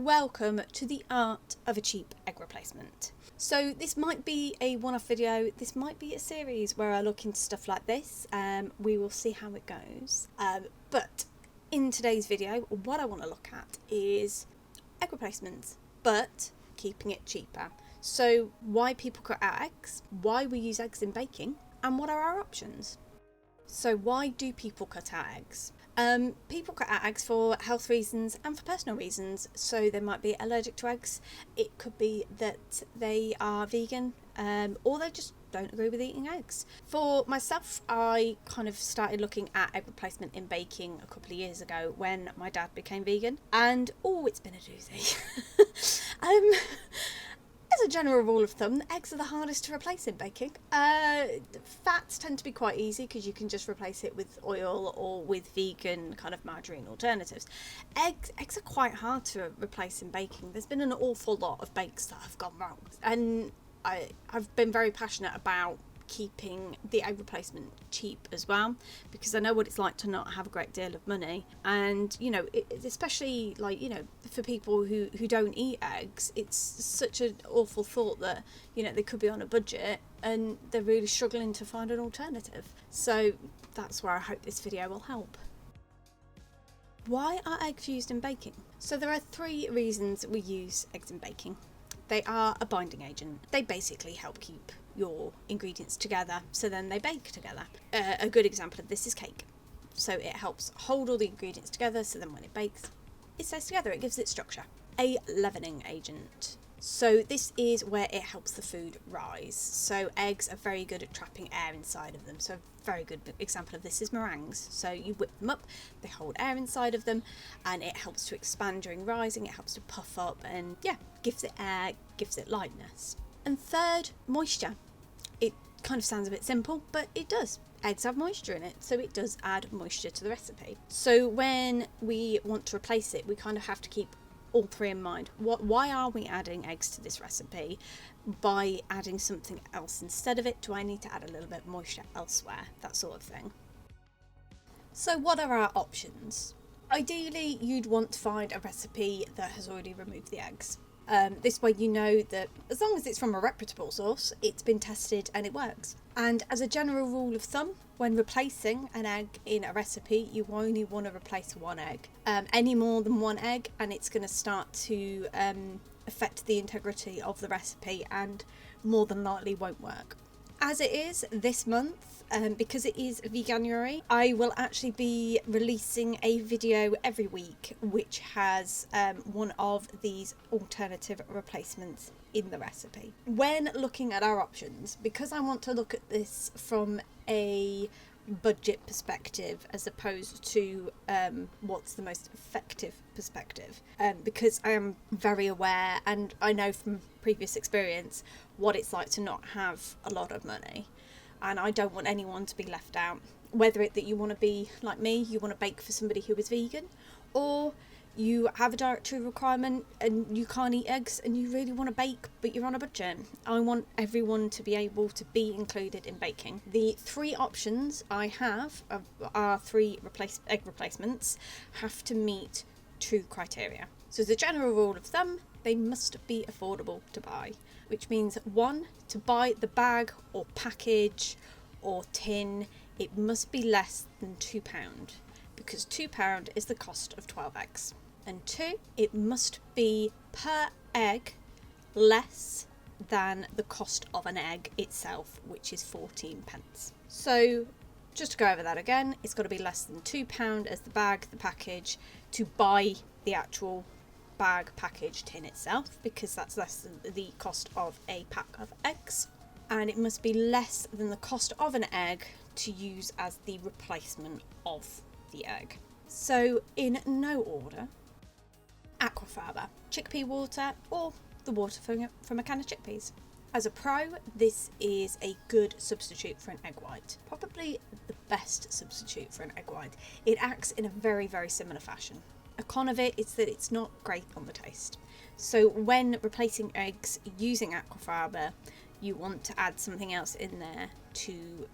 welcome to the art of a cheap egg replacement. So this might be a one-off video, this might be a series where I look into stuff like this. We will see how it goes. But in today's video, what I want to look at is egg replacements, but keeping it cheaper. So why people cut out eggs, why we use eggs in baking, and what are our options. So why do people cut out eggs? People cut out eggs for health reasons and for personal reasons. So they might be allergic to eggs. It could be that they are vegan, or they just don't agree with eating eggs. For myself, I kind of started looking at egg replacement in baking a couple of years ago when my dad became vegan, and it's been a doozy. As a general rule of thumb, eggs are the hardest to replace in baking. Fats tend to be quite easy because you can just replace it with oil or with vegan kind of margarine alternatives. Eggs are quite hard to replace in baking. There's been an awful lot of bakes that have gone wrong, and I've been very passionate about keeping the egg replacement cheap as well, because I know what it's like to not have a great deal of money. And especially for people who don't eat eggs, it's such an awful thought that they could be on a budget and they're really struggling to find an alternative. So that's where I hope this video will help. Why are eggs used in baking? So there are 3 reasons we use eggs in baking. They are a binding agent. They basically help keep your ingredients together, so then they bake together. A good example of this is cake. So it helps hold all the ingredients together, so then when it bakes, it stays together, it gives it structure. A leavening agent. So this is where it helps the food rise. So eggs are very good at trapping air inside of them. So a very good example of this is meringues. So you whip them up, they hold air inside of them, and it helps to expand during rising, it helps to puff up, and gives it air, gives it lightness. And third, moisture. It kind of sounds a bit simple, but it does. Eggs have moisture in it, so it does add moisture to the recipe. So when we want to replace it, we kind of have to keep all 3 in mind. Why are we adding eggs to this recipe? By adding something else instead of it, do I need to add a little bit of moisture elsewhere? That sort of thing. So what are our options? Ideally, you'd want to find a recipe that has already removed the eggs. This way you know that as long as it's from a reputable source, it's been tested and it works. And as a general rule of thumb, when replacing an egg in a recipe, you only want to replace 1 egg. Any more than 1 egg and it's going to start to affect the integrity of the recipe and more than likely won't work. As it is this month, because it is Veganuary, I will actually be releasing a video every week which has one of these alternative replacements in the recipe. When looking at our options, because I want to look at this from a budget perspective as opposed to what's the most effective perspective, because I am very aware and I know from previous experience what it's like to not have a lot of money, and I don't want anyone to be left out, whether it that you want to be like me, you want to bake for somebody who is vegan, or you have a dietary requirement and you can't eat eggs and you really want to bake but you're on a budget. I want everyone to be able to be included in baking. The 3 options I have are 3 egg replacements have to meet 2 criteria. So as a general rule of thumb, they must be affordable to buy, which means 1, to buy the bag or package or tin, it must be less than £2, because £2 is the cost of 12 eggs. And 2, it must be per egg less than the cost of an egg itself, which is 14p. So just to go over that again, it's got to be less than £2 as the bag, the package, to buy the actual bag, package, tin itself, because that's less than the cost of a pack of eggs. And it must be less than the cost of an egg to use as the replacement of the egg. So in no order, Aquafaba, chickpea water, or the water from a can of chickpeas. As a pro, this is a good substitute for an egg white. Probably the best substitute for an egg white. It acts in a very, very similar fashion. A con of it is that it's not great on the taste. So when replacing eggs using Aquafaba, you want to add something else in there to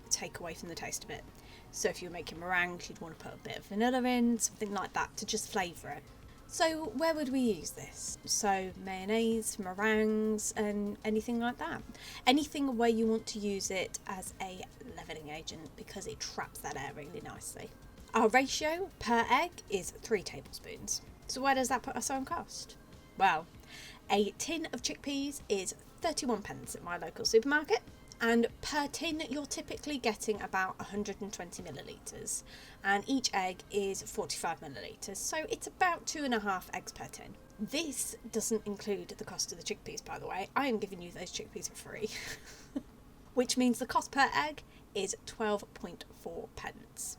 take away from the taste of it. So if you're making meringues, you'd want to put a bit of vanilla in, something like that to just flavour it. So where would we use this? So mayonnaise, meringues and anything like that. Anything where you want to use it as a leavening agent because it traps that air really nicely. Our ratio per egg is 3 tablespoons. So where does that put us on cost? Well, a tin of chickpeas is 31p at my local supermarket. And per tin, you're typically getting about 120 millilitres, and each egg is 45 millilitres, so it's about 2.5 eggs per tin. This doesn't include the cost of the chickpeas, by the way. I am giving you those chickpeas for free, which means the cost per egg is 12.4p.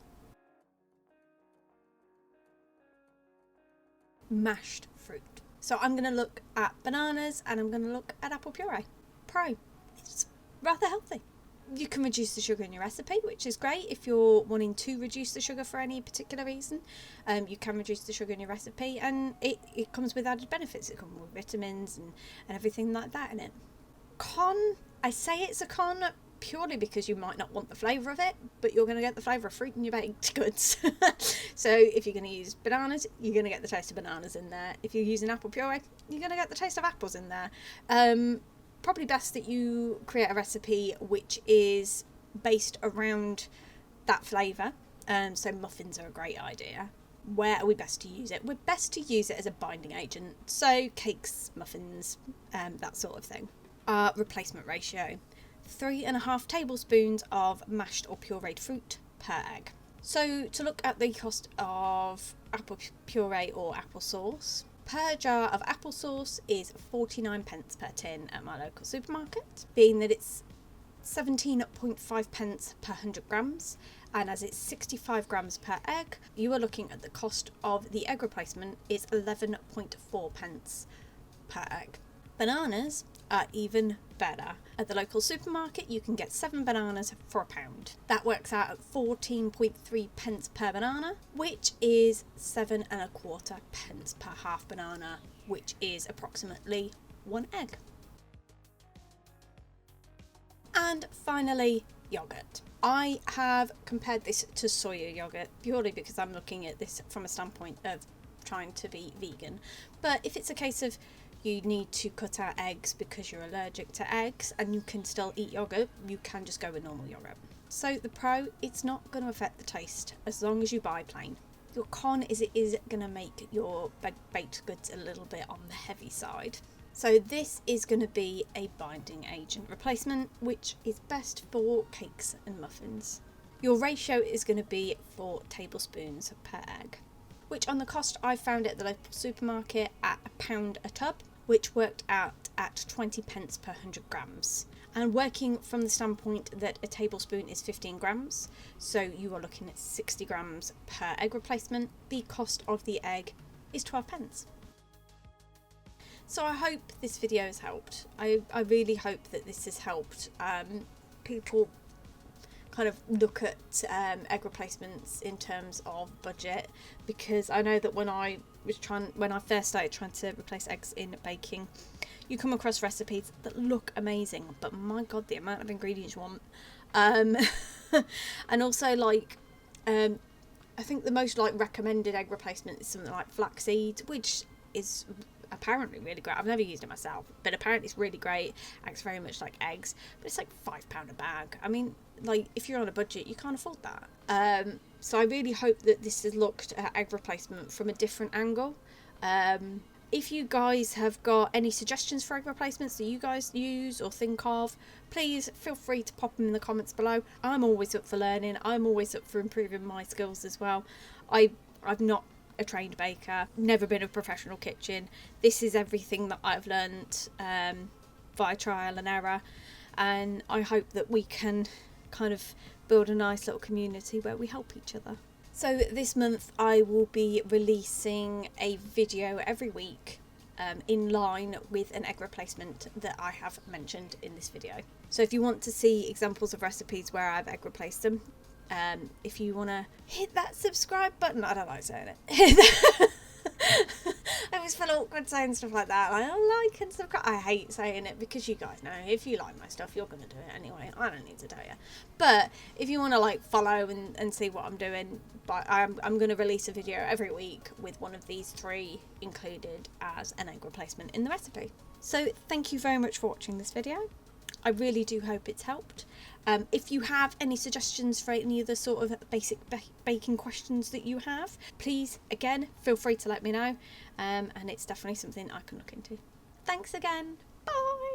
Mashed fruit. So I'm going to look at bananas and I'm going to look at apple puree. It's rather healthy. You can reduce the sugar in your recipe, which is great if you're wanting to reduce the sugar for any particular reason. You can reduce the sugar in your recipe, and it comes with added benefits. It comes with vitamins and everything like that in it. Con, I say it's a con purely because you might not want the flavour of it, but you're going to get the flavour of fruit in your baked goods. So if you're going to use bananas, you're going to get the taste of bananas in there. If you're using apple puree, you're going to get the taste of apples in there. Probably best that you create a recipe which is based around that flavour. So muffins are a great idea. Where are we best to use it? We're best to use it as a binding agent. So cakes, muffins, that sort of thing. Replacement ratio. 3.5 tablespoons of mashed or pureed fruit per egg. So to look at the cost of apple puree or applesauce, per jar of applesauce is 49p per tin at my local supermarket, being that it's 17.5p per 100 grams, and as it's 65 grams per egg, you are looking at the cost of the egg replacement is 11.4p per egg. Bananas are even better. At the local supermarket, you can get 7 bananas for £1. That works out at 14.3p per banana, which is 7.25p per half banana, which is approximately 1 egg. And finally, yogurt. I have compared this to soya yogurt purely because I'm looking at this from a standpoint of trying to be vegan. But if it's a case of you need to cut out eggs because you're allergic to eggs and you can still eat yogurt, you can just go with normal yogurt. So the pro, it's not going to affect the taste as long as you buy plain. Your con is it is going to make your baked goods a little bit on the heavy side. So this is going to be a binding agent replacement, which is best for cakes and muffins. Your ratio is going to be 4 tablespoons per egg, which on the cost I found at the local supermarket at £1 a tub, which worked out at 20p per 100 grams. And working from the standpoint that a tablespoon is 15 grams, so you are looking at 60 grams per egg replacement, the cost of the egg is 12p. So I hope this video has helped. I really hope that this has helped people kind of look at egg replacements in terms of budget, because I know that when I first started trying to replace eggs in baking, you come across recipes that look amazing, but my god, the amount of ingredients you want. And also I think the most recommended egg replacement is something like flaxseed, which is apparently really great. I've never used it myself, but apparently it's really great. Acts very much like eggs, but it's like £5 a bag. I mean, if you're on a budget, you can't afford that. So I really hope that this has looked at egg replacement from a different angle. If you guys have got any suggestions for egg replacements that you guys use or think of, please feel free to pop them in the comments below. I'm always up for learning. I'm always up for improving my skills as well. I've not a trained baker, never been a professional kitchen. This is everything that I've learned via trial and error, and I hope that we can kind of build a nice little community where we help each other. So this month I will be releasing a video every week in line with an egg replacement that I have mentioned in this video. So if you want to see examples of recipes where I've egg replaced them, if you want to hit that subscribe button, I don't like saying it. I always feel awkward saying stuff like that. Like, oh, like and subscribe. I hate saying it because you guys know if you like my stuff, you're going to do it anyway. I don't need to tell you. But if you want to like follow and see what I'm doing, but I'm going to release a video every week with one of these 3 included as an egg replacement in the recipe. So thank you very much for watching this video. I really do hope it's helped. If you have any suggestions for any of the sort of basic baking questions that you have, please, again, feel free to let me know. And it's definitely something I can look into. Thanks again. Bye.